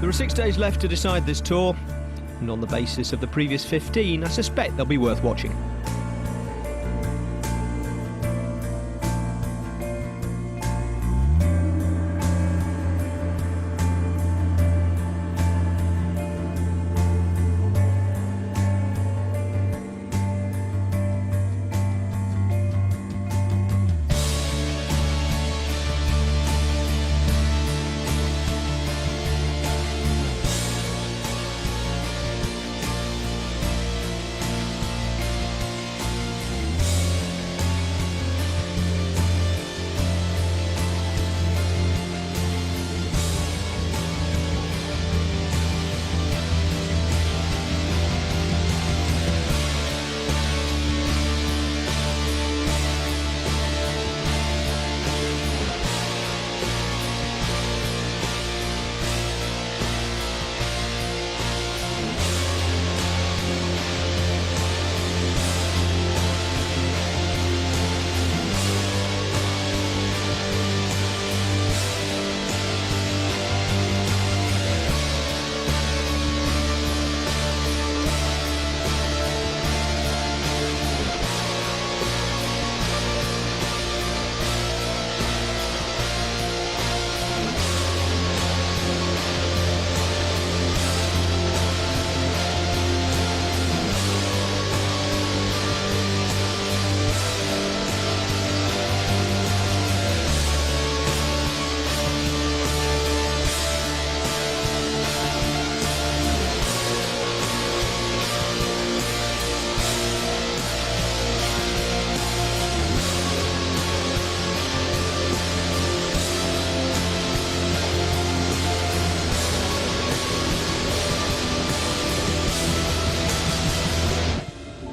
There are 6 days left to decide this tour, and on the basis of the previous 15, I suspect they'll be worth watching.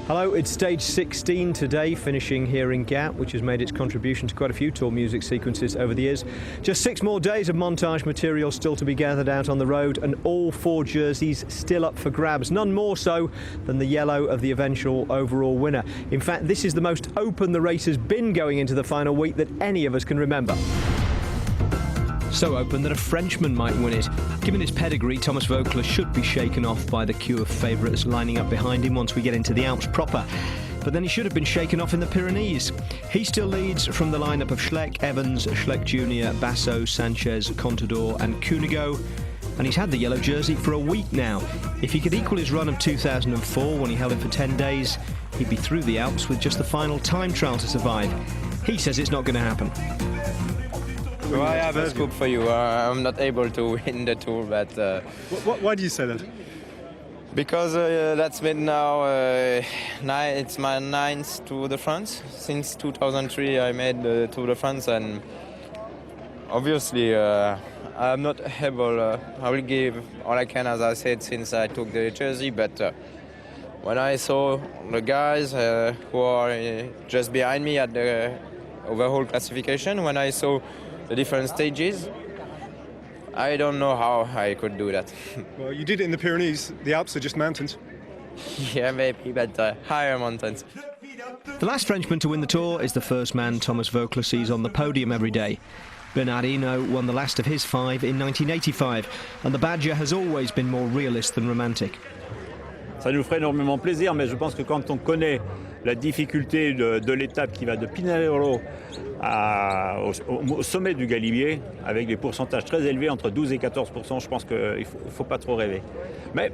Hello, it's stage 16 today, finishing here in Gap, which has made its contribution to quite a few tour music sequences over the years. Just 6 more days of montage material still to be gathered out on the road, and all 4 jerseys still up for grabs, none more so than the yellow of the eventual overall winner. In fact, this is the most open the race has been going into the final week that any of us can remember. So open that a Frenchman might win it. Given his pedigree, Thomas Voeckler should be shaken off by the queue of favourites lining up behind him once we get into the Alps proper. But then he should have been shaken off in the Pyrenees. He still leads from the lineup of Schleck, Evans, Schleck Jr., Basso, Sanchez, Contador and Cunego. And he's had the yellow jersey for a week now. If he could equal his run of 2004 when he held it for 10 days, he'd be through the Alps with just the final time trial to survive. He says it's not going to happen. Well, I have a scoop for you. I'm not able to win the Tour, but... Why do you say that? Because that's been now, it's my 9th Tour de France. Since 2003 I made the Tour de France, and obviously I'm not able, I will give all I can, as I said, since I took the jersey, but when I saw the guys who are just behind me at the overall classification, when I saw the different stages, I don't know how I could do that. Well, you did it in the Pyrenees. The Alps are just mountains. Yeah, maybe, but higher mountains. The last Frenchman to win the Tour is the first man Thomas Voeckler sees on the podium every day. Bernard Hinault won the last of his 5 in 1985, and the Badger has always been more realist than romantic. Ça nous ferait énormément plaisir, mais je pense que quand on connaît la difficulté de l'étape qui va de Pinarello au sommet du Galibier, avec des pourcentages très élevés, entre 12 et 14%, je pense qu'il ne faut pas trop rêver. Mais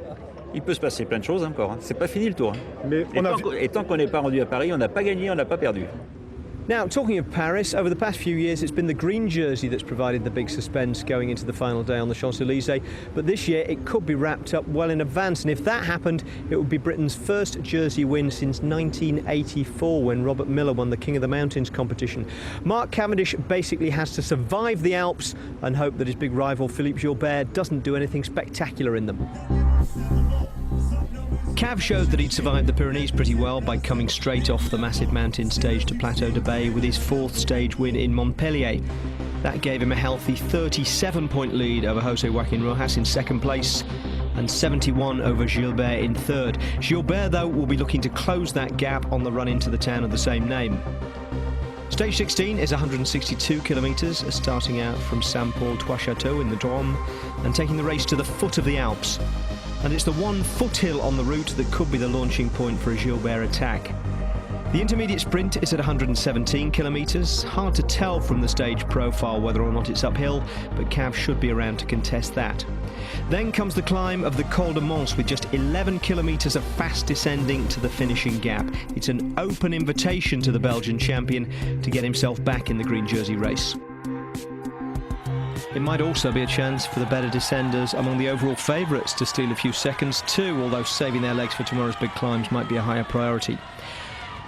il peut se passer plein de choses encore. Hein. C'est pas fini le Tour. Hein. Mais et tant qu'on n'est pas rendu à Paris, on n'a pas gagné, on n'a pas perdu. Now, talking of Paris, over the past few years it's been the green jersey that's provided the big suspense going into the final day on the Champs-Élysées, but this year it could be wrapped up well in advance, and if that happened it would be Britain's first jersey win since 1984 when Robert Miller won the King of the Mountains competition. Mark Cavendish basically has to survive the Alps and hope that his big rival Philippe Gilbert doesn't do anything spectacular in them. Cav showed that he'd survived the Pyrenees pretty well by coming straight off the massive mountain stage to Plateau de Bay with his 4th stage win in Montpellier. That gave him a healthy 37-point lead over José Joaquín Rojas in 2nd place and 71 over Gilbert in 3rd. Gilbert, though, will be looking to close that gap on the run into the town of the same name. Stage 16 is 162 kilometres, starting out from Saint-Paul-Trois-Châteaux in the Drôme and taking the race to the foot of the Alps. And it's the one foothill on the route that could be the launching point for a Gilbert attack. The intermediate sprint is at 117 kilometres. Hard to tell from the stage profile whether or not it's uphill, but Cav should be around to contest that. Then comes the climb of the Col de Mons with just 11 kilometres of fast descending to the finishing gap. It's an open invitation to the Belgian champion to get himself back in the green jersey race. It might also be a chance for the better descenders among the overall favourites to steal a few seconds too, although saving their legs for tomorrow's big climbs might be a higher priority.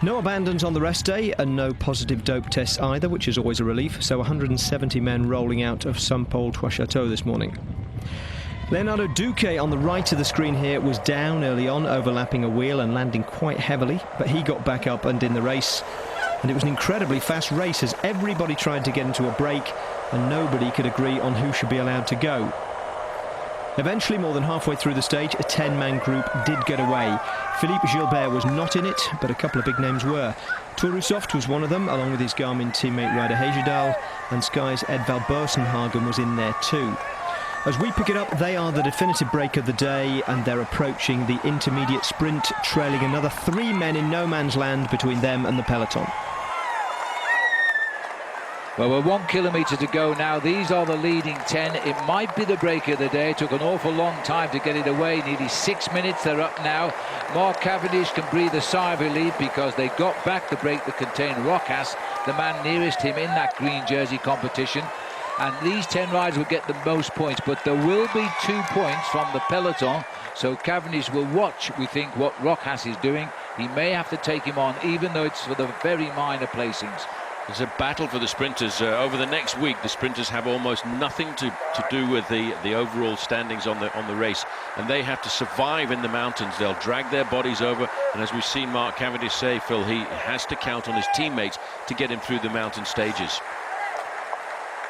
No abandons on the rest day and no positive dope tests either, which is always a relief, so 170 men rolling out of Saint-Paul-Trois-Châteaux this morning. Leonardo Duque on the right of the screen here was down early on, overlapping a wheel and landing quite heavily, but he got back up and in the race. And it was an incredibly fast race as everybody tried to get into a break and nobody could agree on who should be allowed to go. Eventually, more than halfway through the stage, a 10-man group did get away. Philippe Gilbert was not in it, but a couple of big names were. Tourusoft was one of them, along with his Garmin teammate Ryder Hagedal, and Sky's Edvald Bosenhagen was in there too. As we pick it up, they are the definitive break of the day, and they're approaching the intermediate sprint, trailing another 3 men in no man's land between them and the peloton. Well, we're 1 kilometre to go now. These are the leading 10. It might be the break of the day. It took an awful long time to get it away. Nearly 6 minutes. They're up now. Mark Cavendish can breathe a sigh of relief because they got back the break that contained Rojas, the man nearest him in that green jersey competition. And these 10 riders will get the most points, but there will be 2 points from the peloton. So Cavendish will watch, we think, what Rojas is doing. He may have to take him on, even though it's for the very minor placings. It's a battle for the sprinters. Over the next week, the sprinters have almost nothing to do with the overall standings on the race, and they have to survive in the mountains. They'll drag their bodies over, and as we've seen Mark Cavendish say, Phil, he has to count on his teammates to get him through the mountain stages.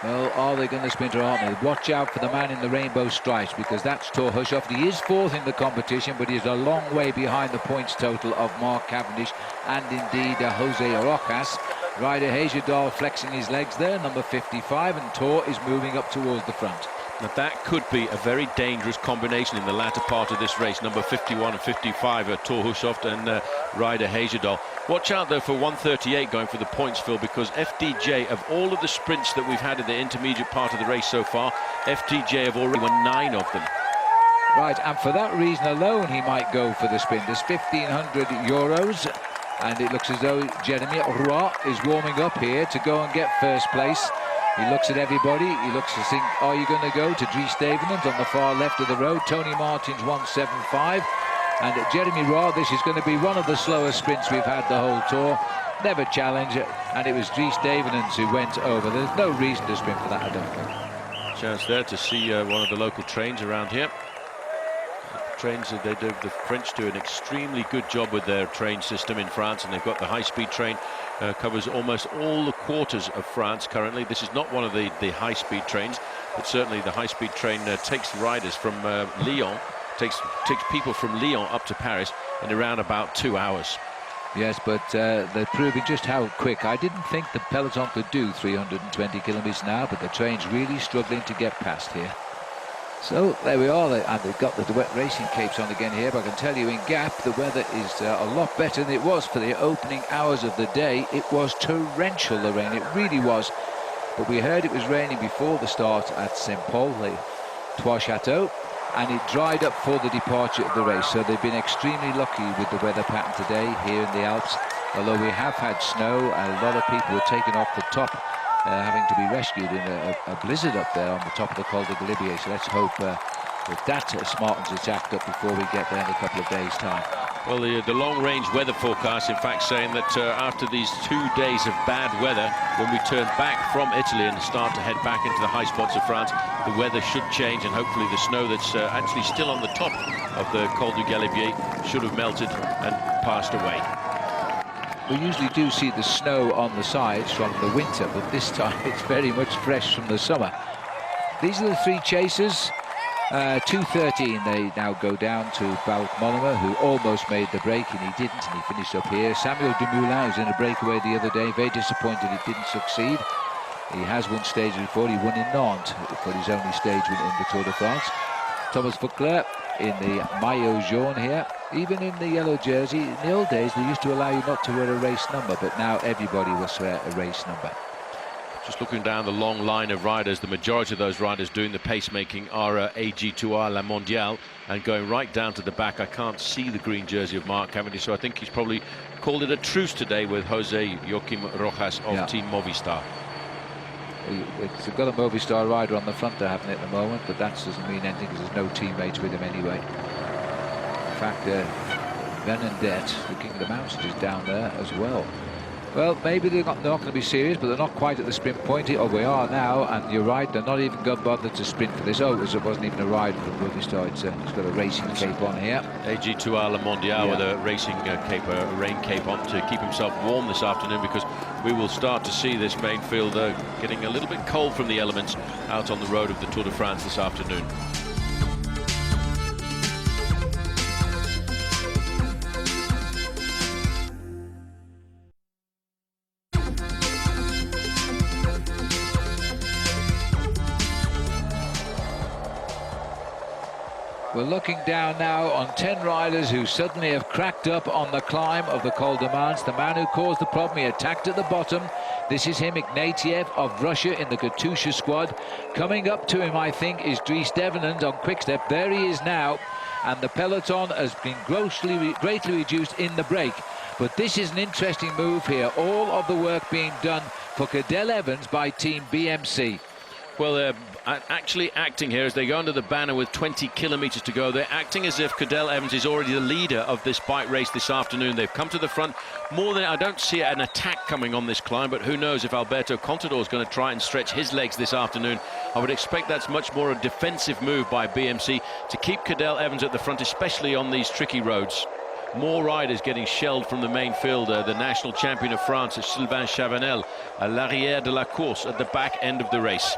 Well, are they going to sprint or aren't they? Watch out for the man in the rainbow stripes, because that's Thor Hushovd. He is 4th in the competition, but he's a long way behind the points total of Mark Cavendish and indeed Jose Rojas. Ryder Hagedal flexing his legs there, number 55, and Thor is moving up towards the front. Now that could be a very dangerous combination in the latter part of this race, number 51 and 55, Thor Hushovd and Ryder Hagedal. Watch out though for 138 going for the points, Phil, because FDJ, of all of the sprints that we've had in the intermediate part of the race so far, FDJ have already won 9 of them. Right, and for that reason alone he might go for the sprint. There's €1,500. And it looks as though Jeremy Roy is warming up here to go and get first place. He looks at everybody. He looks to think, are you going to go to Dries Stevenens on the far left of the road? Tony Martin's 175. And Jeremy Roy, this is going to be one of the slowest sprints we've had the whole tour. Never challenge it. And it was Dries Stevenens who went over. There's no reason to sprint for that, I don't think. Chance there to see one of the local trains around here. Trains, the French do an extremely good job with their train system in France, and they've got the high-speed train, covers almost all the quarters of France currently. This is not one of the high-speed trains, but certainly the high-speed train takes riders from Lyon, takes people from Lyon up to Paris in around about 2 hours. Yes, but they're proving just how quick. I didn't think the peloton could do 320 kilometres an hour, but the train's really struggling to get past here. So there we are, and they've got the wet racing capes on again here, but I can tell you in Gap the weather is a lot better than it was for the opening hours of the day. It was torrential, the rain, it really was. But we heard it was raining before the start at Saint-Paul-Trois-Châteaux, and it dried up for the departure of the race. So they've been extremely lucky with the weather pattern today here in the Alps. Although we have had snow, and a lot of people were taken off the top, having to be rescued in a blizzard up there on the top of the Col de Galibier. So let's hope that smartens its act up before we get there in a couple of days' time. Well, the long-range weather forecast, in fact, saying that after these 2 days of bad weather, when we turn back from Italy and start to head back into the high spots of France, the weather should change, and hopefully the snow that's actually still on the top of the Col du Galibier should have melted and passed away. We usually do see the snow on the sides from the winter, but this time it's very much fresh from the summer. These are the 3 chasers. 2:13 they now go down to Wout Mollema, who almost made the break, and he didn't, and he finished up here. Samuel Dumoulin was in a breakaway the other day, very disappointed he didn't succeed. He has won stages before. He won in Nantes for his only stage win in the Tour de France. Thomas Voeckler in the maillot jaune here, even in the yellow jersey. In the old days, they used to allow you not to wear a race number, but now everybody will wear a race number. Just looking down the long line of riders, the majority of those riders doing the pacemaking are AG2R La Mondiale, and going right down to the back, I can't see the green jersey of Mark Cavendish, so I think he's probably called it a truce today with Jose Joaquim Rojas of Team Movistar. It's got a Movistar rider on the front there, haven't it, at the moment, but that doesn't mean anything because there's no teammates with him anyway. In fact, Venendette, the King of the Mountains, is down there as well. Well, maybe they're not going to be serious, but they're not quite at the sprint point. Oh, we are now, and you're right, they're not even going to bother to sprint for this. Oh, it wasn't even a ride for Movistar. It's got a racing cape on here. AG2R La Mondiale with a racing cape, a rain cape on to keep himself warm this afternoon, because we will start to see this main field getting a little bit cold from the elements out on the road of the Tour de France this afternoon. We're looking down now on 10 riders who suddenly have cracked up on the climb of the Col de Mans. The man who caused the problem, he attacked at the bottom. This is him, Ignatiev of Russia in the Katusha squad. Coming up to him, I think, is Dries Devenant on quick-step. There he is now, and the peloton has been greatly reduced in the break. But this is an interesting move here. All of the work being done for Cadel Evans by Team BMC. Well, they're actually acting here as they go under the banner with 20 kilometers to go. They're acting as if Cadel Evans is already the leader of this bike race this afternoon. They've come to the front more than I don't see an attack coming on this climb, but who knows if Alberto Contador is going to try and stretch his legs this afternoon. I would expect that's much more a defensive move by BMC to keep Cadel Evans at the front, especially on these tricky roads. More riders getting shelled from the main field. The national champion of France is Sylvain Chavanel, à l'arrière de la course, at the back end of the race.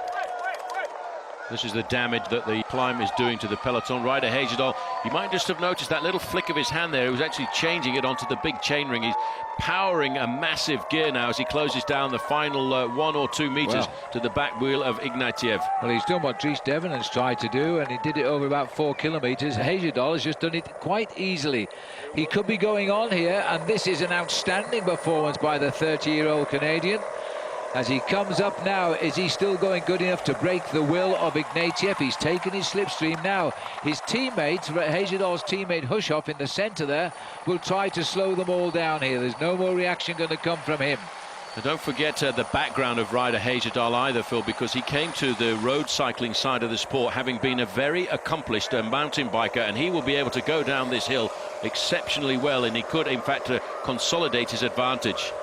This is the damage that the climb is doing to the peloton. Ryder Hagedal, you might just have noticed that little flick of his hand there. He was actually changing it onto the big chainring. He's powering a massive gear now as he closes down the final 1 or 2 meters to the back wheel of Ignatiev. Well, he's done what Dries Devenant's tried to do, and he did it over about 4 kilometers. Hagedal has just done it quite easily. He could be going on here, and this is an outstanding performance by the 30-year-old Canadian. As he comes up now, is he still going good enough to break the will of Ignatiev? He's taken his slipstream now. His teammate, Hagedal's teammate Hushoff in the centre there, will try to slow them all down here. There's no more reaction going to come from him. And don't forget the background of Ryder Hagedal either, Phil, because he came to the road cycling side of the sport having been a very accomplished mountain biker, and he will be able to go down this hill exceptionally well, and he could, in fact, consolidate his advantage.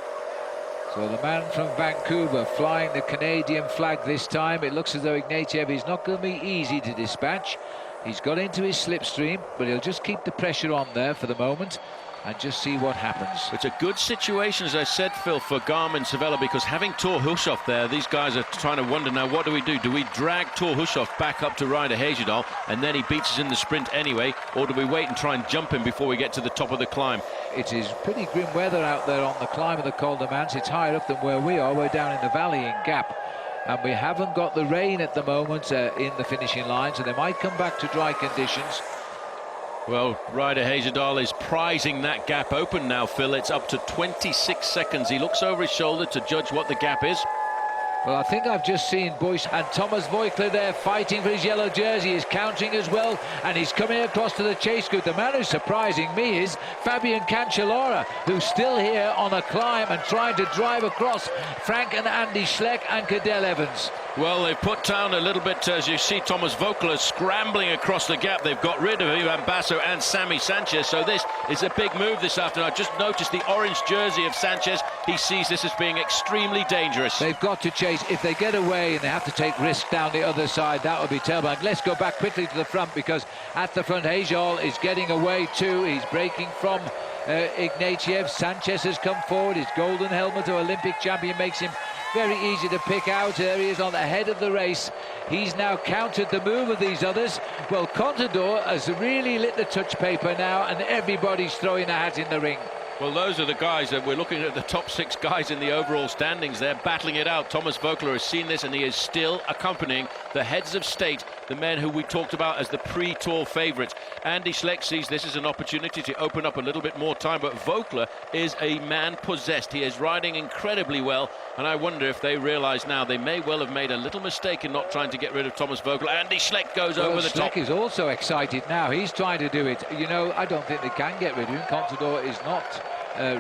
So the man from Vancouver flying the Canadian flag this time. It looks as though Ignatiev is not going to be easy to dispatch. He's got into his slipstream, but he'll just keep the pressure on there for the moment and just see what happens. It's a good situation, as I said, Phil, for Garmin Savella, because having Thor Hushoff there, these guys are trying to wonder now, what do we do? Do we drag Thor Hushoff back up to Ryder Hagedal and then he beats us in the sprint anyway, or do we wait and try and jump him before we get to the top of the climb? It is pretty grim weather out there on the climb of the Col de Mans. It's higher up than where we are. We're down in the valley in Gap, and we haven't got the rain at the moment in the finishing line, so they might come back to dry conditions. Well, Ryder Hagedal is prizing that gap open now, Phil. It's up to 26 seconds. He looks over his shoulder to judge what the gap is. Well, I think I've just seen Bush and Thomas Voeckler there fighting for his yellow jersey. He's counting as well, and he's coming across to the chase group. The man who's surprising me is Fabian Cancellara, who's still here on a climb and trying to drive across Frank and Andy Schleck and Cadel Evans. Well, they've put down a little bit, as you see Thomas Voeckler scrambling across the gap. They've got rid of Ivan Basso and Sammy Sanchez, so this is a big move this afternoon. I just noticed the orange jersey of Sanchez. He sees this as being extremely dangerous. They've got to chase. If they get away and they have to take risks down the other side, that would be terrible. And let's go back quickly to the front, because at the front, Hagedal is getting away too. He's breaking from Ignatiev. Sanchez has come forward. His golden helmet of Olympic champion makes him very easy to pick out. There he is on the head of the race. He's now countered the move of these others. Well, Contador has really lit the touch paper now, and everybody's throwing a hat in the ring. Well, those are the guys that we're looking at, the top 6 guys in the overall standings. They're battling it out. Thomas Voeckler has seen this, and he is still accompanying the heads of state, the men who we talked about as the pre-tour favourites. Andy Schleck sees this as an opportunity to open up a little bit more time, but Voeckler is a man possessed. He is riding incredibly well, and I wonder if they realise now they may well have made a little mistake in not trying to get rid of Thomas Voeckler. Andy Schleck goes over the top. Schleck is also excited now. He's trying to do it. You know, I don't think they can get rid of him. Contador is not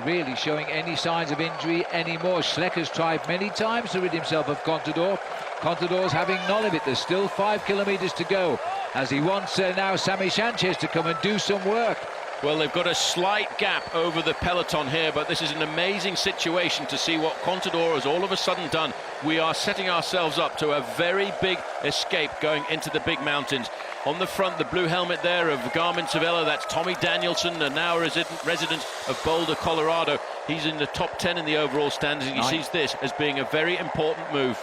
really showing any signs of injury anymore. Schleck has tried many times to rid himself of Contador. Contador's having none of it. There's still 5 kilometres to go, as he wants now Sammy Sanchez to come and do some work. Well, they've got a slight gap over the peloton here, but this is an amazing situation to see what Contador has all of a sudden done. We are setting ourselves up to a very big escape going into the big mountains. On the front, the blue helmet there of Garmin Cervelo, that's Tommy Danielson, a now resident of Boulder, Colorado. He's in the top 10 in the overall standings, and he sees this as being a very important move.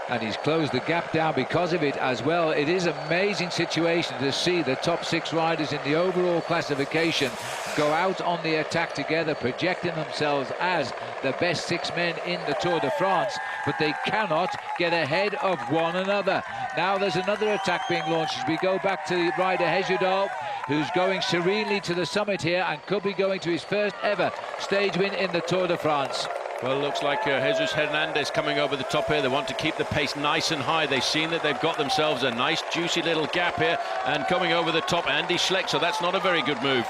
And he's closed the gap down because of it as well. It is an amazing situation to see the top 6 riders in the overall classification go out on the attack together, projecting themselves as the best 6 men in the Tour de France, but they cannot get ahead of one another. Now there's another attack being launched as we go back to the rider Hejudal, who's going serenely to the summit here and could be going to his first ever stage win in the Tour de France. Well, it looks like Jesus Hernandez coming over the top here. They want to keep the pace nice and high. They've seen that they've got themselves a nice, juicy little gap here. And coming over the top, Andy Schleck, so that's not a very good move.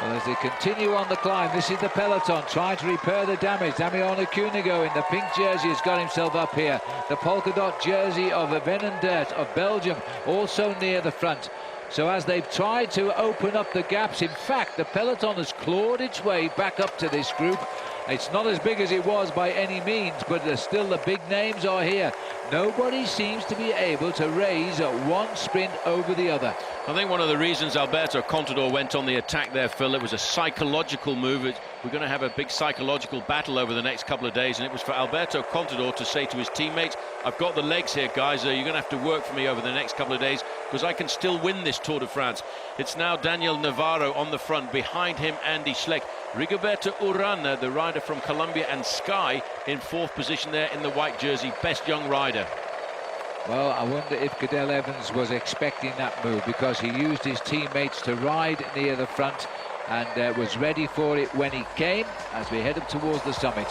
Well, as they continue on the climb, this is the peloton trying to repair the damage. Damiano Cunego in the pink jersey has got himself up here. The polka dot jersey of Venendert of Belgium also near the front. So as they've tried to open up the gaps, in fact, the peloton has clawed its way back up to this group. It's not as big as it was by any means, but still the big names are here. Nobody seems to be able to raise one sprint over the other. I think one of the reasons Alberto Contador went on the attack there, Phil, it was a psychological move. We're going to have a big psychological battle over the next couple of days, and it was for Alberto Contador to say to his teammates, I've got the legs here, guys. You're going to have to work for me over the next couple of days because I can still win this Tour de France. It's now Daniel Navarro on the front. Behind him, Andy Schleck. Rigoberto Urán, the rider from Colombia, and Sky in 4th position there in the white jersey, best young rider. Well, I wonder if Cadel Evans was expecting that move, because he used his teammates to ride near the front and was ready for it when he came as we head up towards the summit.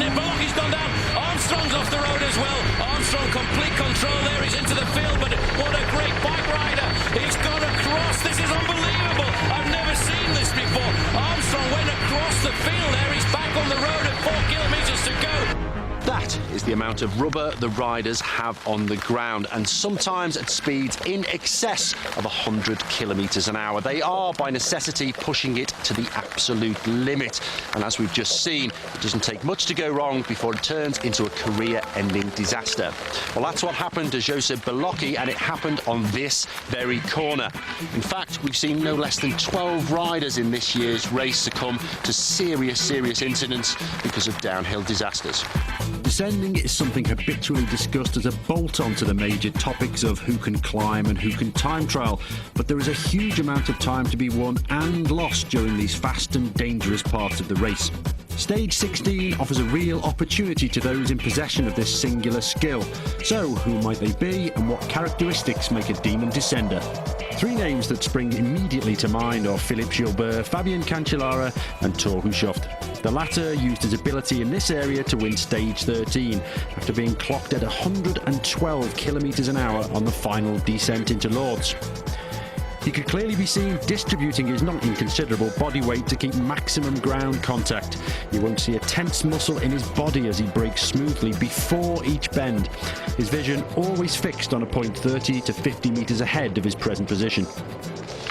Belocchi's gone down. Armstrong's off the road as well. Armstrong complete control there. He's into the field, but what a great bike rider. He's gone across. This is unbelievable. I've never seen this before. Armstrong went across the field there. He's back on the road at 4 kilometres to go. That is the amount of rubber the riders have on the ground, and sometimes at speeds in excess of 100 kilometres an hour. They are, by necessity, pushing it to the absolute limit. And as we've just seen, it doesn't take much to go wrong before it turns into a career-ending disaster. Well, that's what happened to Josep Belocchi, and it happened on this very corner. In fact, we've seen no less than 12 riders in this year's race succumb to serious incidents because of downhill disasters. Descending is something habitually discussed as a bolt-on to the major topics of who can climb and who can time trial, but there is a huge amount of time to be won and lost during these fast and dangerous parts of the race. Stage 16 offers a real opportunity to those in possession of this singular skill. So, who might they be, and what characteristics make a demon descender? 3 names that spring immediately to mind are Philippe Gilbert, Fabian Cancellara and Thor Hushovd. The latter used his ability in this area to win stage 13 after being clocked at 112 kilometres an hour on the final descent into Lourdes. He could clearly be seen distributing his not inconsiderable body weight to keep maximum ground contact. You won't see a tense muscle in his body as he brakes smoothly before each bend. His vision always fixed on a point 30 to 50 metres ahead of his present position.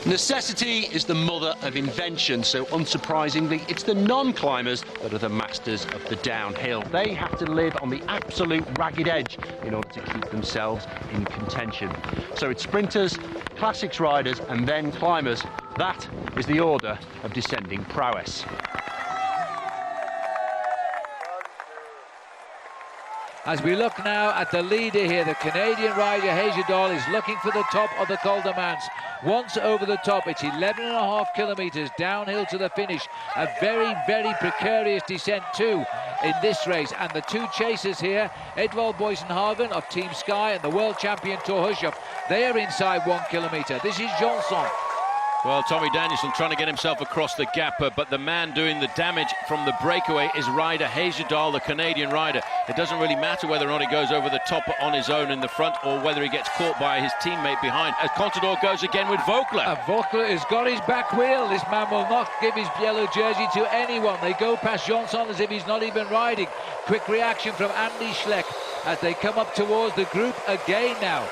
Necessity is the mother of invention, so unsurprisingly, it's the non-climbers that are the masters of the downhill. They have to live on the absolute ragged edge in order to keep themselves in contention. So it's sprinters, classics riders, and then climbers. That is the order of descending prowess. As we look now at the leader here, the Canadian rider Hejidal is looking for the top of the Col de Mans. Once over the top, it's 11.5 kilometres downhill to the finish. A very, very precarious descent too in this race. And the two chasers here, Edvald Boysenhagen of Team Sky and the world champion Thor Hushovd, they are inside 1 kilometre. This is Johnson. Well, Tommy Danielson trying to get himself across the gap, but the man doing the damage from the breakaway is rider Hejidal, the Canadian rider. It doesn't really matter whether or not he goes over the top on his own in the front or whether he gets caught by his teammate behind. As Contador goes again with Vogler. Vogler has got his back wheel. This man will not give his yellow jersey to anyone. They go past Johnson as if he's not even riding. Quick reaction from Andy Schleck as they come up towards the group again now.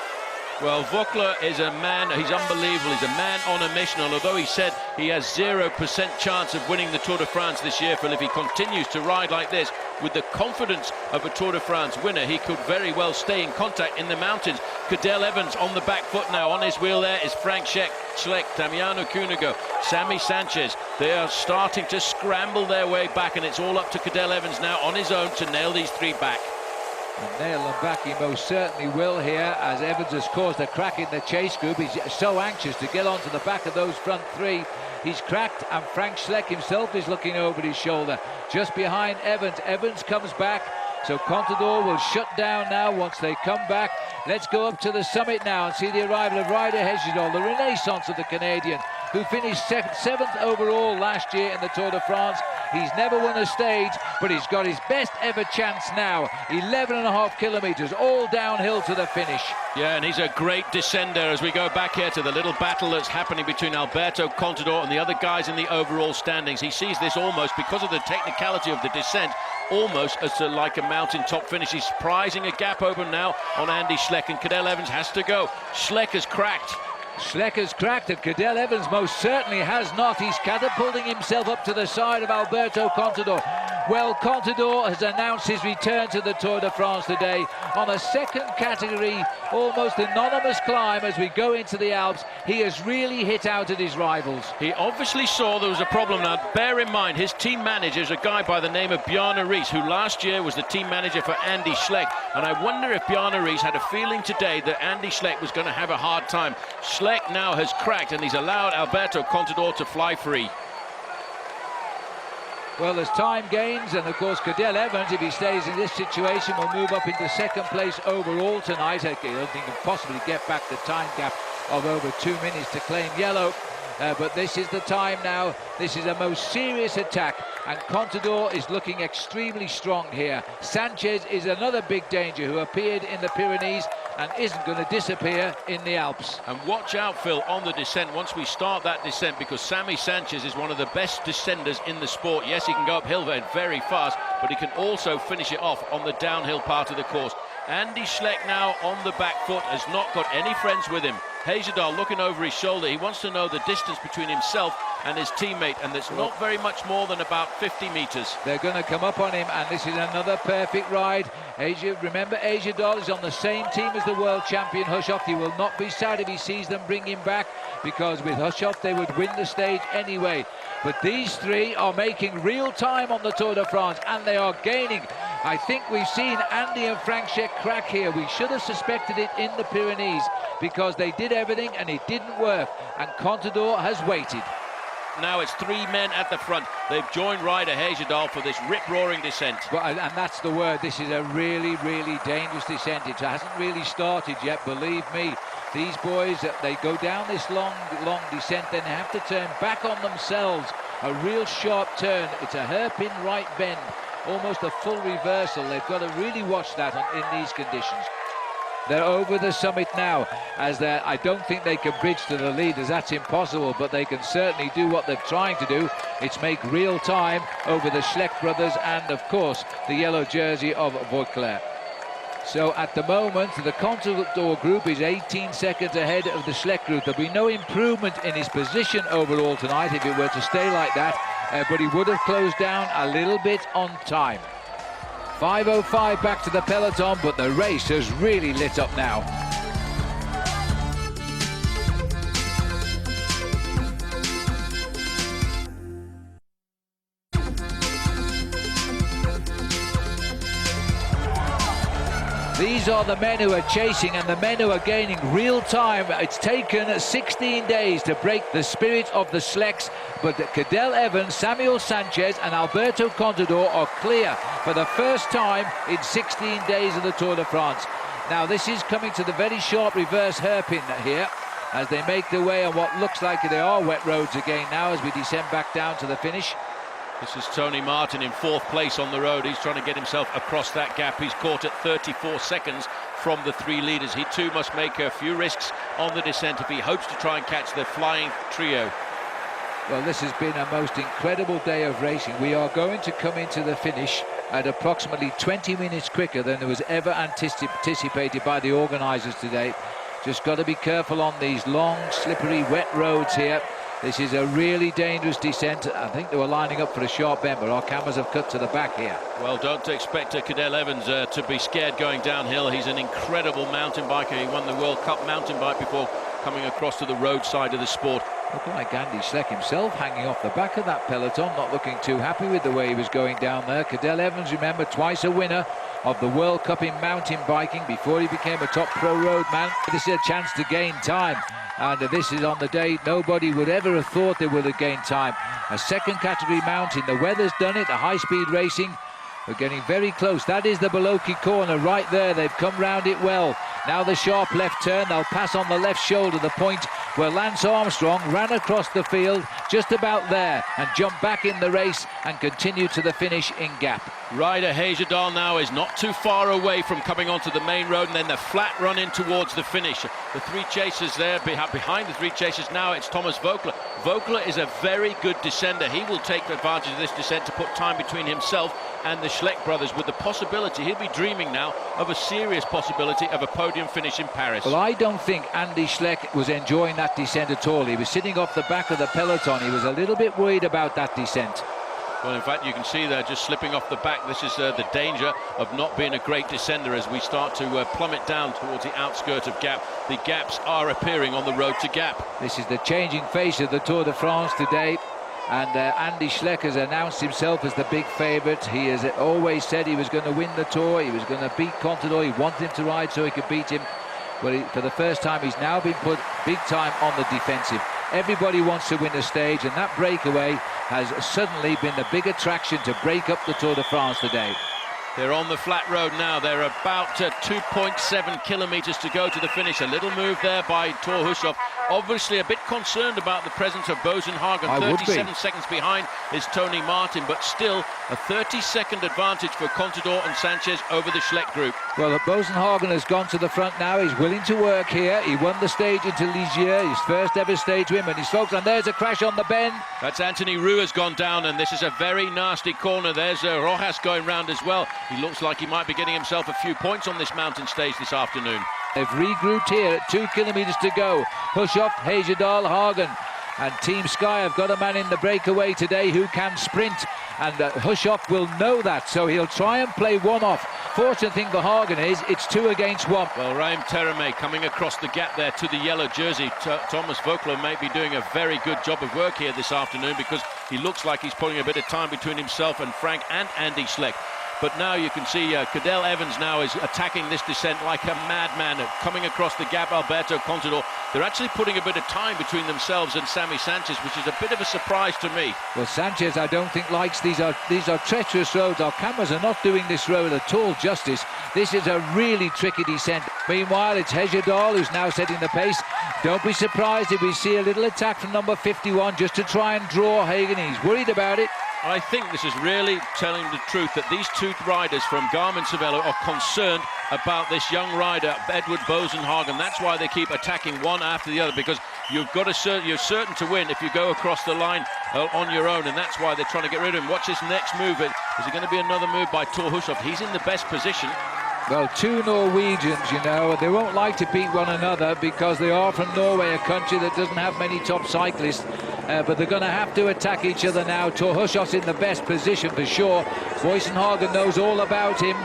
Well, Vogler is a man, he's unbelievable, he's a man on a mission, and although he said he has 0% chance of winning the Tour de France this year, Phil, if he continues to ride like this, with the confidence of a Tour de France winner, he could very well stay in contact in the mountains. Cadel Evans on the back foot now, on his wheel there is Frank Schleck, Damiano Cunego, Sammy Sanchez. They are starting to scramble their way back, and it's all up to Cadel Evans now on his own to nail these three back. And nail them back he most certainly will here, as Evans has caused a crack in the chase group. He's so anxious to get onto the back of those front three. He's cracked, and Frank Schleck himself is looking over his shoulder. Just behind Evans. Evans comes back, so Contador will shut down now once they come back. Let's go up to the summit now and see the arrival of rider Hejidal, the renaissance of the Canadian, who finished 7th overall last year in the Tour de France. He's never won a stage, but he's got his best ever chance now. 11.5 kilometres, all downhill to the finish. Yeah, and he's a great descender as we go back here to the little battle that's happening between Alberto Contador and the other guys in the overall standings. He sees this almost, because of the technicality of the descent, almost as like a mountaintop finish. He's prizing a gap open now on Andy Schleck, and Cadel Evans has to go. Schleck has cracked. Schleck has cracked, and Cadel Evans most certainly has not. He's catapulting himself up to the side of Alberto Contador. Well, Contador has announced his return to the Tour de France today on a second category, almost anonymous climb as we go into the Alps. He has really hit out at his rivals. He obviously saw there was a problem. Now, bear in mind, his team manager is a guy by the name of Bjarne Riis, who last year was the team manager for Andy Schleck. And I wonder if Bjarne Riis had a feeling today that Andy Schleck was going to have a hard time. Schleck now has cracked, and he's allowed Alberto Contador to fly free. Well, as time gains, and of course Cadel Evans, if he stays in this situation, will move up into second place overall tonight. I don't think he can possibly get back the time gap of over 2 minutes to claim yellow. But this is the time now. This is a most serious attack, and Contador is looking extremely strong here. Sanchez is another big danger who appeared in the Pyrenees and isn't going to disappear in the Alps. And watch out, Phil, on the descent once we start that descent, because Sammy Sanchez is one of the best descenders in the sport. Yes, he can go uphill very fast, but he can also finish it off on the downhill part of the course. Andy Schleck now on the back foot, has not got any friends with him. Hejidal looking over his shoulder. He wants to know the distance between himself and his teammate, and there's not very much more than about 50 metres. They're going to come up on him, and this is another perfect ride. Remember, Hejidal is on the same team as the world champion Hushovd. He will not be sad if he sees them bring him back, because with Hushovd they would win the stage anyway. But these three are making real time on the Tour de France, and they are gaining. I think we've seen Andy and Frank Schleck crack here. We should have suspected it in the Pyrenees, because they did everything and it didn't work, and Contador has waited. Now it's three men at the front. They've joined rider Hejidal for this rip-roaring descent. Well, and that's the word. This is a really, really dangerous descent. It hasn't really started yet, believe me. These boys, they go down this long descent, then they have to turn back on themselves. A real sharp turn. It's a hairpin right bend, almost a full reversal. They've got to really watch that in these conditions. They're over the summit now, as I don't think they can bridge to the leaders. That's impossible, but they can certainly do what they're trying to do. It's make real time over the Schleck brothers and, of course, the yellow jersey of Vogler. So at the moment, the Contador group is 18 seconds ahead of the Schleck group. There'll be no improvement in his position overall tonight if it were to stay like that, but he would have closed down a little bit on time. 5:05 back to the peloton, but the race has really lit up now. These are the men who are chasing and the men who are gaining real time. It's taken 16 days to break the spirit of the Schlecks, but Cadel Evans, Samuel Sanchez and Alberto Contador are clear for the first time in 16 days of the Tour de France. Now this is coming to the very sharp reverse hairpin here as they make their way on what looks like they are wet roads again now as we descend back down to the finish. This is Tony Martin in 4th place on the road. He's trying to get himself across that gap. He's caught at 34 seconds from the 3 leaders. He too must make a few risks on the descent if he hopes to try and catch the flying trio. Well, this has been a most incredible day of racing. We are going to come into the finish at approximately 20 minutes quicker than was ever anticipated by the organisers today. Just got to be careful on these long, slippery, wet roads here. This is a really dangerous descent. I think they were lining up for a sharp bend, but our cameras have cut to the back here. Well, don't expect Cadel Evans to be scared going downhill. He's an incredible mountain biker. He won the World Cup mountain bike before coming across to the road side of the sport. Looking like Andy Schleck himself hanging off the back of that peloton, not looking too happy with the way he was going down there. Cadel Evans, remember, twice a winner of the World Cup in mountain biking before he became a top pro road man. This is a chance to gain time. And this is on the day nobody would ever have thought they would have gained time. A second category mountain. The weather's done it, the high-speed racing. We're getting very close. That is the Boloki corner right there. They've come round it well. Now the sharp left turn. They'll pass on the left shoulder, the point where Lance Armstrong ran across the field just about there and jumped back in the race and continued to the finish in gap. Ryder Hagedal now is not too far away from coming onto the main road, and then the flat run in towards the finish. The 3 chasers there, behind the 3 chasers now, it's Thomas Voeckler. Voeckler is a very good descender. He will take advantage of this descent to put time between himself and the Schleck brothers, with the possibility, he'll be dreaming now of a serious possibility of a podium finish in Paris. Well, I don't think Andy Schleck was enjoying that descent at all. He was sitting off the back of the peloton. He was a little bit worried about that descent. Well, in fact, you can see there just slipping off the back. This is the danger of not being a great descender as we start to plummet down towards the outskirts of Gap. The gaps are appearing on the road to Gap. This is the changing face of the Tour de France today. And Andy Schleck has announced himself as the big favourite. He has always said he was going to win the Tour. He was going to beat Contador. He wanted him to ride so he could beat him. But for the first time, he's now been put big time on the defensive. Everybody wants to win the stage, and that breakaway has suddenly been the big attraction to break up the Tour de France today. They're on the flat road now. They're about 2.7 kilometres to go to the finish. A little move there by Thor Hushovd. Obviously a bit concerned about the presence of Bosenhagen. 37 seconds behind is Tony Martin, but still a 30-second advantage for Contador and Sanchez over the Schleck group. Well, Bosenhagen has gone to the front now. He's willing to work here. He won the stage into Ligier, his first ever stage win, and he's focused on. There's a crash on the bend. That's Anthony Roux has gone down, and this is a very nasty corner. There's Rojas going round as well. He looks like he might be getting himself a few points on this mountain stage this afternoon. They've regrouped here at 2 kilometres to go. Hushovd, Hagedal, Hagen. And Team Sky have got a man in the breakaway today who can sprint. And Hushovd will know that, so he'll try and play one off. Fortunate thing for Hagen is it's 2 against 1. Well, Raim Terame coming across the gap there to the yellow jersey. Thomas Voeckler may be doing a very good job of work here this afternoon, because he looks like he's putting a bit of time between himself and Frank and Andy Schleck. But now you can see Cadel Evans now is attacking this descent like a madman, coming across the gap. Alberto Contador, they're actually putting a bit of time between themselves and Sammy Sanchez, which is a bit of a surprise to me. Well, Sanchez, I don't think likes these are treacherous roads. Our cameras are not doing this road at all justice. This is a really tricky descent. Meanwhile, it's Hagedal who's now setting the pace. Don't be surprised if we see a little attack from number 51 just to try and draw Hagen. He's worried about it. I think this is really telling the truth that these 2 riders from Garmin-Cervelo are concerned about this young rider, Edward Bosenhagen. That's why they keep attacking one after the other, because you're certain to win if you go across the line on your own, and that's why they're trying to get rid of him. Watch this next move. Is it going to be another move by Thor Hushovd? He's in the best position. Well, two Norwegians, you know, they won't like to beat one another because they are from Norway, a country that doesn't have many top cyclists. But they're going to have to attack each other now. Thor Hushov's in the best position for sure. Boysenhagen knows all about him.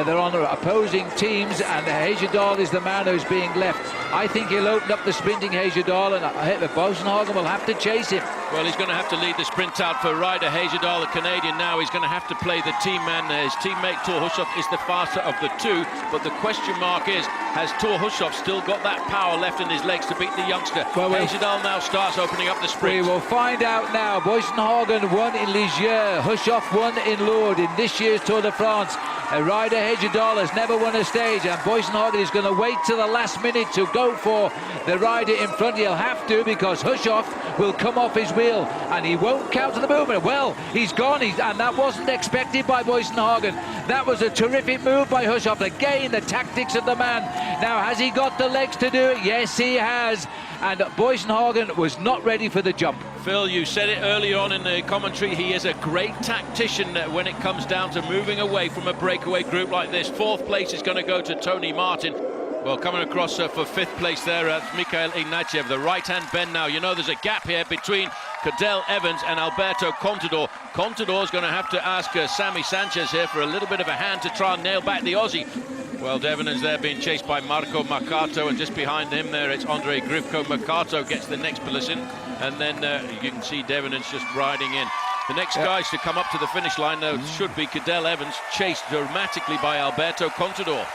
They're on opposing teams, and Heyerdahl is the man who's being left. I think he'll open up the sprinting Heyerdahl, and Boysenhagen will have to chase him. Well, he's going to have to lead the sprint out for Ryder Heyerdahl, the Canadian. Now he's going to have to play the team man. His teammate Thor Hushoff is the faster of the two, but the question mark is, has Thor Hushoff still got that power left in his legs to beat the youngster? Well, Heyerdahl now starts opening up the sprint. We will find out now. Boysenhagen won in Ligier, Hushoff won in Lourdes in this year's Tour de France. Ryder Heyerdahl has never won a stage, and Boysenhagen is going to wait till the last minute to go for the rider in front. He'll have to, because Hushoff will come off his wheel, and he won't counter the movement. Well, he's gone, and that wasn't expected by Boysenhagen. That was a terrific move by Hushoff. Again, the tactics of the man. Now, has he got the legs to do it? Yes, he has. And Boysenhagen was not ready for the jump. Phil, you said it early on in the commentary, he is a great tactician when it comes down to moving away from a breakaway group like this. Fourth place is going to go to Tony Martin. Well, coming across for fifth place there, Mikhail Ignatiev, the right-hand bend now. You know, there's a gap here between Cadel Evans and Alberto Contador. Contador's going to have to ask Sammy Sanchez here for a little bit of a hand to try and nail back the Aussie. Well, Devenon's there being chased by Marco Mercato, and just behind him there it's Andre Grivko. Mercato gets the next position, and then you can see Devenon's just riding in. The next guys to come up to the finish line should be Cadel Evans, chased dramatically by Alberto Contador.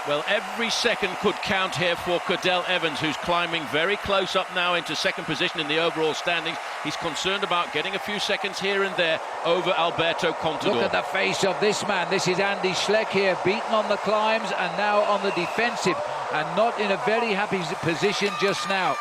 Well, every second could count here for Cadel Evans, who's climbing very close up now into second position in the overall standings. He's concerned about getting a few seconds here and there over Alberto Contador. Look at the face of this man. This is Andy Schleck here, beaten on the climbs and now on the defensive, and not in a very happy position just now.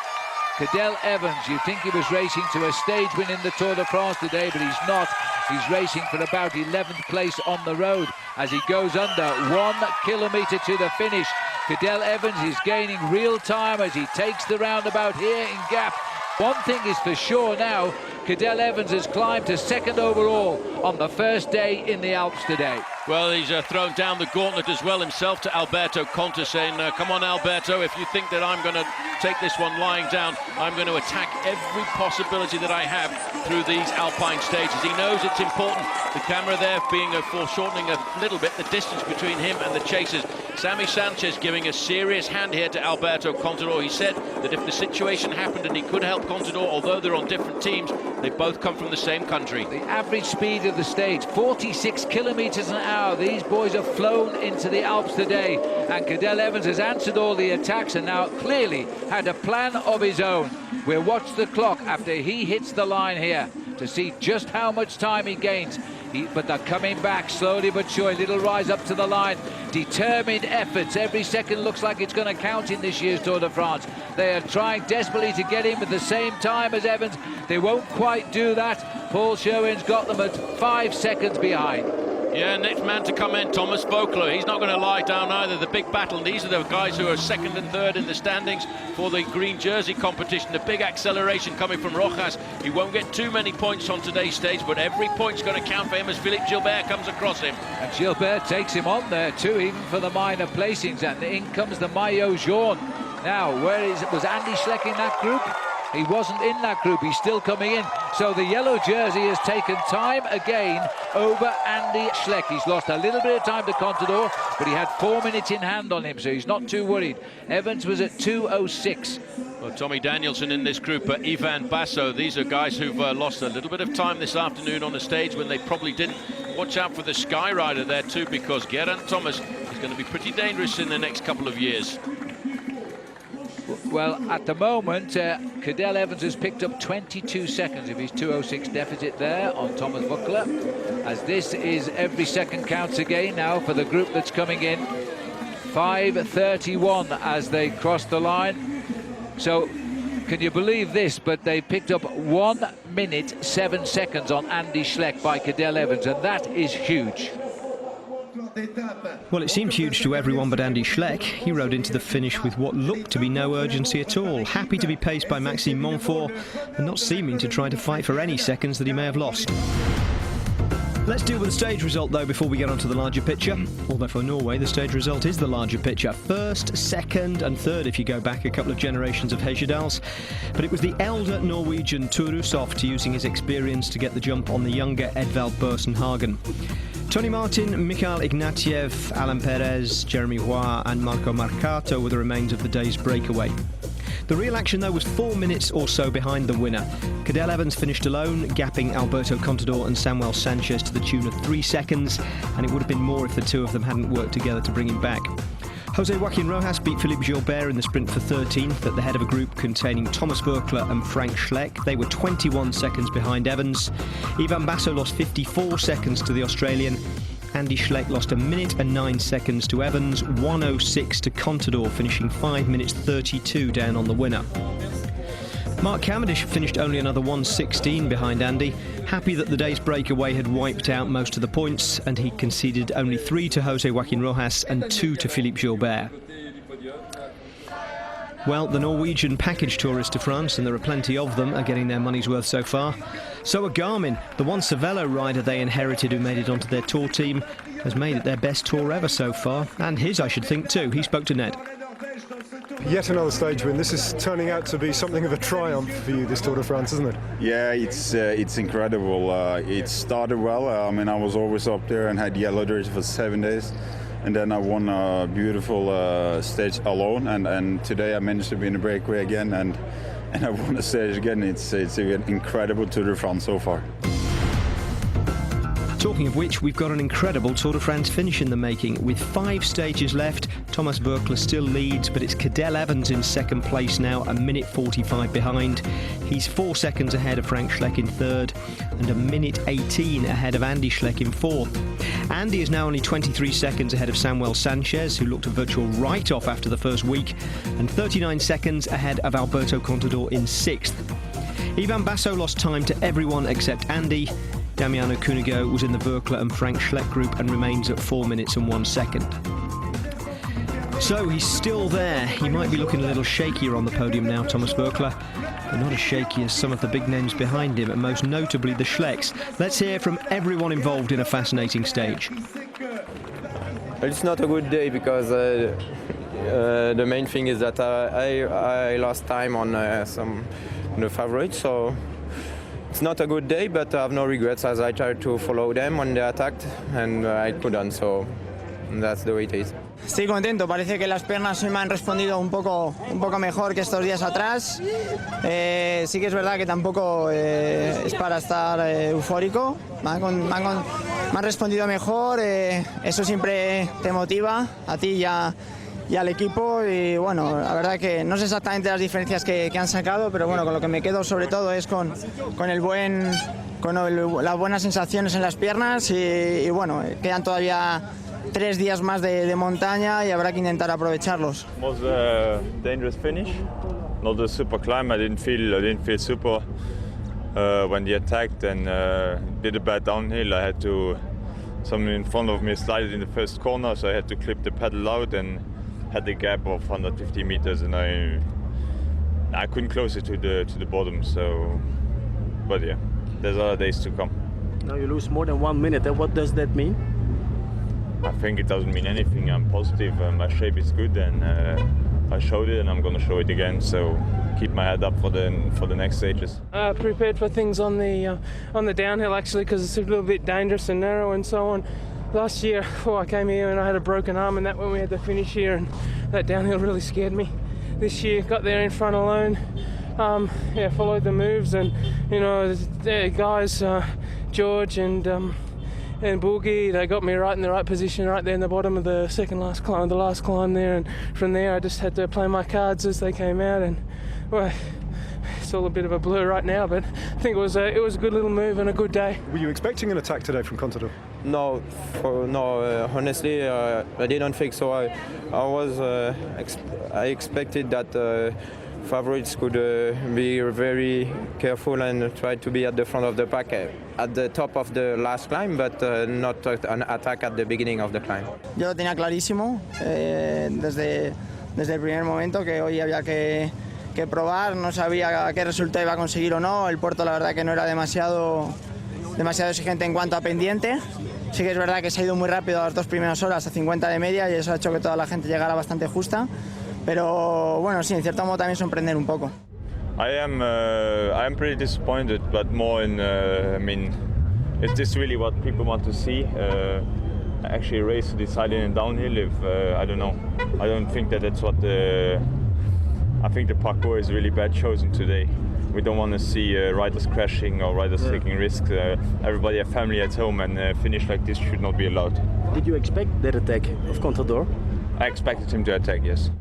Cadel Evans, you think he was racing to a stage win in the Tour de France today, but he's not. He's racing for about 11th place on the road as he goes under 1 kilometre to the finish. Cadel Evans is gaining real time as he takes the roundabout here in Gap. One thing is for sure now, Cadel Evans has climbed to second overall on the first day in the Alps today. Well, he's thrown down the gauntlet as well himself to Alberto Conte, saying, come on, Alberto, if you think that I'm going to take this one lying down, I'm going to attack every possibility that I have through these alpine stages. He knows it's important. The camera there being foreshortening a little bit the distance between him and the chasers. Sammy Sanchez giving a serious hand here to Alberto Contador. He said that if the situation happened and he could help Contador, although they're on different teams, they both come from the same country. The average speed of the stage, 46 kilometres an hour. These boys have flown into the Alps today, and Cadel Evans has answered all the attacks and now clearly had a plan of his own. We'll watch the clock after he hits the line here to see just how much time he gains. But they're coming back slowly but surely. Little rise up to the line. Determined efforts. Every second looks like it's going to count in this year's Tour de France. They are trying desperately to get in at the same time as Evans. They won't quite do that. Paul Sherwin's got them at 5 seconds behind. Yeah, next man to come in, Thomas Vogler. He's not going to lie down either. The big battle. These are the guys who are second and third in the standings for the green jersey competition. The big acceleration coming from Rojas. He won't get too many points on today's stage, but every point's going to count for him as Philippe Gilbert comes across him. And Gilbert takes him on there too, even for the minor placings. And in comes the maillot jaune. Now, was Andy Schleck in that group? He wasn't in that group. He's still coming in. So the yellow jersey has taken time again over Andy Schleck. He's lost a little bit of time to Contador, but he had 4 minutes in hand on him, so he's not too worried. Evans was at 2:06. Well, Tommy Danielson in this group, Ivan Basso. These are guys who've lost a little bit of time this afternoon on the stage when they probably didn't. Watch out for the Sky Rider there too, because Geraint Thomas is going to be pretty dangerous in the next couple of years. Well, at the moment, Cadel Evans has picked up 22 seconds of his 2:06 deficit there on Thomas Vogler, as this is every second counts again now for the group that's coming in. 5:31 as they cross the line. So, can you believe this? But they picked up 1 minute 7 seconds on Andy Schleck by Cadel Evans, and that is huge. Well, it seemed huge to everyone but Andy Schleck. He rode into the finish with what looked to be no urgency at all, happy to be paced by Maxime Montfort and not seeming to try to fight for any seconds that he may have lost. Let's deal with the stage result, though, before we get onto the larger picture. Although for Norway, the stage result is the larger picture. First, second and third, if you go back a couple of generations of Heyerdahl's. But it was the elder Norwegian Tore Soft using his experience to get the jump on the younger Edvald Børsenhagen. Tony Martin, Mikhail Ignatiev, Alan Perez, Jeremy Roy and Marco Marcato were the remains of the day's breakaway. The real action, though, was 4 minutes or so behind the winner. Cadel Evans finished alone, gapping Alberto Contador and Samuel Sanchez to the tune of 3 seconds, and it would have been more if the two of them hadn't worked together to bring him back. Jose Joaquin Rojas beat Philippe Gilbert in the sprint for 13th at the head of a group containing Thomas Voeckler and Frank Schleck. They were 21 seconds behind Evans. Ivan Basso lost 54 seconds to the Australian. Andy Schleck lost 1 minute and 9 seconds to Evans, 1:06 to Contador, finishing 5 minutes 32 down on the winner. Mark Cavendish finished only another 1:16 behind Andy, happy that the day's breakaway had wiped out most of the points, and he conceded only 3 to Jose Joaquin Rojas and 2 to Philippe Gilbert. Well, the Norwegian package tourists to France, and there are plenty of them, are getting their money's worth so far. So are Garmin. The one Cervelo rider they inherited who made it onto their tour team has made it their best tour ever so far. And his, I should think, too. He spoke to Ned. Yet another stage win. This is turning out to be something of a triumph for you, this Tour de France, isn't it? Yeah, it's incredible. It started well. I mean, I was always up there and had yellow jersey for 7 days. And then I won a beautiful stage alone, and today I managed to be in the breakaway again, and I won the stage again. It's an incredible Tour de France so far. Talking of which, we've got an incredible Tour de France finish in the making. With 5 stages left, Thomas Voeckler still leads, but it's Cadel Evans in second place now, 1 minute 45 behind. He's 4 seconds ahead of Frank Schleck in third, and 1 minute 18 ahead of Andy Schleck in fourth. Andy is now only 23 seconds ahead of Samuel Sanchez, who looked a virtual write-off after the first week, and 39 seconds ahead of Alberto Contador in sixth. Ivan Basso lost time to everyone except Andy. Damiano Cunego was in the Voeckler and Frank Schleck group and remains at 4 minutes and 1 second. So he's still there. He might be looking a little shakier on the podium now, Thomas Voeckler, but not as shaky as some of the big names behind him, and most notably the Schlecks. Let's hear from everyone involved in a fascinating stage. It's not a good day because the main thing is that I lost time on the favorites, so it's not a good day, but I have no regrets as I tried to follow them when they attacked and I couldn't, so that's the way it is. Estoy contento, parece que las piernas hoy me han respondido un poco mejor que estos días atrás. Sí que es verdad que tampoco es para estar eufórico, me han respondido mejor, eso siempre te motiva a ti y al equipo, y bueno, la verdad que no sé exactamente las diferencias que han sacado, pero bueno, con lo que me quedo sobre todo es con las buenas sensaciones en las piernas y bueno, quedan todavía 3 días más de montaña y habrá que intentar aprovecharlos. It was a dangerous finish, not a super climb. I didn't feel super when they attacked and did a bad downhill. I had to, someone in front of me slided in the first corner, so I had to clip the pedal out and had a gap of 150 meters, and I couldn't close it to the bottom. So, but yeah, there's other days to come. Now you lose more than 1 minute. What does that mean? I think it doesn't mean anything. I'm positive. My shape is good, and I showed it, and I'm going to show it again. So keep my head up for the next stages. Prepared for things on the downhill actually, because it's a little bit dangerous and narrow and so on. Last year, I came here and I had a broken arm, and that when we had to finish here, and that downhill really scared me. This year, got there in front alone. Followed the moves, and you know, the guys, George and Boogie, they got me right in the right position, right there in the bottom of the the last climb there, and from there I just had to play my cards as they came out, and well, it's all a bit of a blur right now, but I think it was a good little move and a good day. Were you expecting an attack today from Contador? No, honestly, I didn't think so. I expected that favorites could be very careful and try to be at the front of the pack at the top of the last climb, but not an attack at the beginning of the climb. Yo lo tenía clarísimo desde el primer momento que hoy había que probar, no sabía qué resultado iba a conseguir o no. El puerto la verdad que no era demasiado demasiado exigente en cuanto a pendiente. Sí que es verdad que se ha ido muy rápido las 2 primeras horas a 50 de media y eso ha hecho que toda la gente llegara bastante justa. Pero bueno, sí, en cierto modo también sorprender un poco. I am pretty disappointed, but more in, I mean, is this really what people want to see? Actually, a race decided in downhill. If I don't know, I don't think that's what I think the parkour is really bad chosen today. We don't want to see riders crashing or riders taking risks. Everybody have family at home, and finish like this should not be allowed. Did you expect that attack of Contador? I expected him to attack, yes.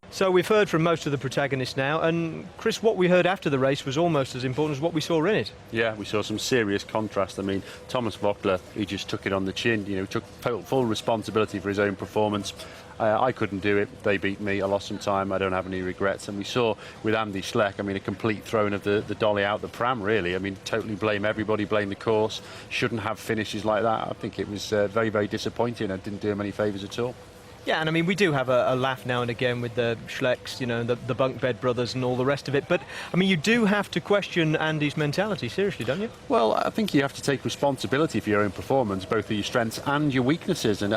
So we've heard from most of the protagonists now, and Chris, what we heard after the race was almost as important as what we saw in it. Yeah, we saw some serious contrast. I mean, Thomas Voeckler, he just took it on the chin, you know, took full responsibility for his own performance. I couldn't do it. They beat me. I lost some time. I don't have any regrets. And we saw with Andy Schleck, I mean, a complete throwing of the dolly out the pram, really. I mean, totally blame everybody, blame the course. Shouldn't have finishes like that. I think it was very, very disappointing and didn't do him any favours at all. Yeah, and I mean, we do have a laugh now and again with the Schlecks, you know, the bunk bed brothers and all the rest of it. But, I mean, you do have to question Andy's mentality, seriously, don't you? Well, I think you have to take responsibility for your own performance, both of your strengths and your weaknesses. And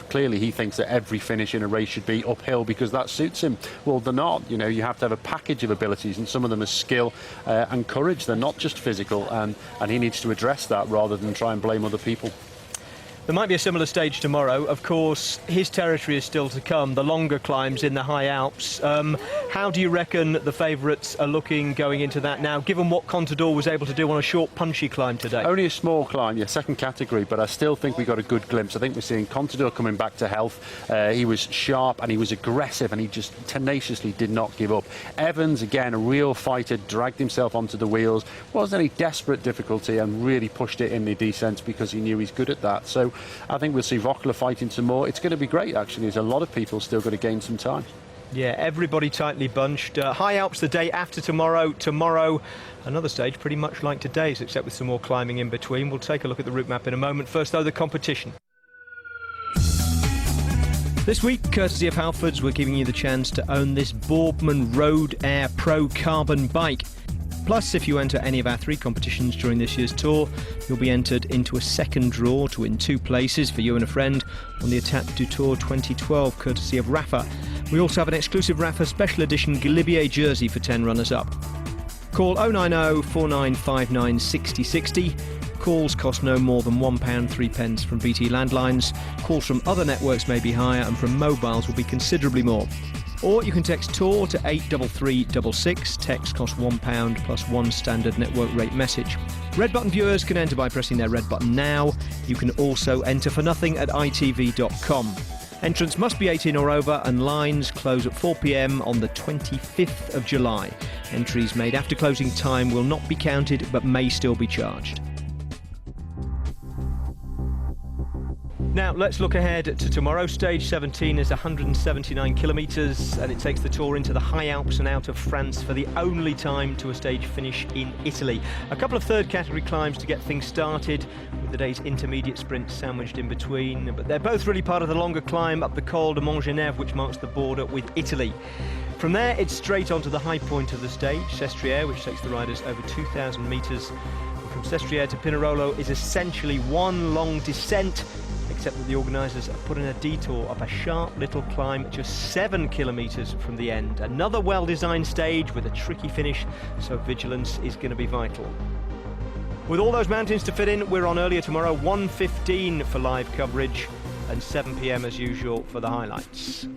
clearly he thinks that every finish in a race should be uphill because that suits him. Well, they're not. You know, you have to have a package of abilities, and some of them are skill and courage. They're not just physical, and he needs to address that rather than try and blame other people. There might be a similar stage tomorrow. Of course, his territory is still to come, the longer climbs in the high Alps. How do you reckon the favourites are looking going into that now, given what Contador was able to do on a short, punchy climb today? Only a small climb, yeah, second category, but I still think we got a good glimpse. I think we're seeing Contador coming back to health. He was sharp and he was aggressive and he just tenaciously did not give up. Evans, again, a real fighter, dragged himself onto the wheels. Wasn't any desperate difficulty and really pushed it in the descents because he knew he's good at that. So I think we'll see Voeckler fighting some more. It's going to be great, actually. There's a lot of people still going to gain some time. Yeah, everybody tightly bunched. High Alps the day after tomorrow. Tomorrow, another stage pretty much like today's, except with some more climbing in between. We'll take a look at the route map in a moment. First, though, the competition. This week, courtesy of Halfords, we're giving you the chance to own this Boardman Road Air Pro carbon bike. Plus, if you enter any of our 3 competitions during this year's tour, you'll be entered into a second draw to win 2 places for you and a friend on the Étape du Tour 2012, courtesy of Rafa. We also have an exclusive Rafa Special Edition Galibier jersey for 10 runners-up. Call 090 4959 6060. Calls cost no more than £1.03 from BT landlines. Calls from other networks may be higher, and from mobiles will be considerably more. Or you can text TOUR to 83366. Text costs £1 plus 1 standard network rate message. Red Button viewers can enter by pressing their red button now. You can also enter for nothing at itv.com. Entrance must be 18 or over, and lines close at 4 p.m. on the 25th of July. Entries made after closing time will not be counted but may still be charged. Now, let's look ahead to tomorrow. Stage 17 is 179 kilometres, and it takes the tour into the high Alps and out of France for the only time to a stage finish in Italy. A couple of third category climbs to get things started, with the day's intermediate sprint sandwiched in between. But they're both really part of the longer climb up the Col de Montgenèvre, which marks the border with Italy. From there, it's straight onto the high point of the stage, Sestriere, which takes the riders over 2,000 metres. From Sestriere to Pinerolo is essentially one long descent, except that the organisers have put in a detour up a sharp little climb just 7 kilometres from the end. Another well-designed stage with a tricky finish, so vigilance is going to be vital. With all those mountains to fit in, we're on earlier tomorrow, 1:15 for live coverage, and 7 p.m. as usual for the highlights.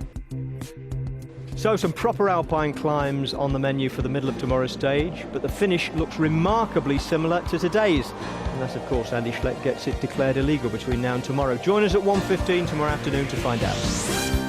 So some proper alpine climbs on the menu for the middle of tomorrow's stage, but the finish looks remarkably similar to today's. Unless, of course, Andy Schleck gets it declared illegal between now and tomorrow. Join us at 1:15 tomorrow afternoon to find out.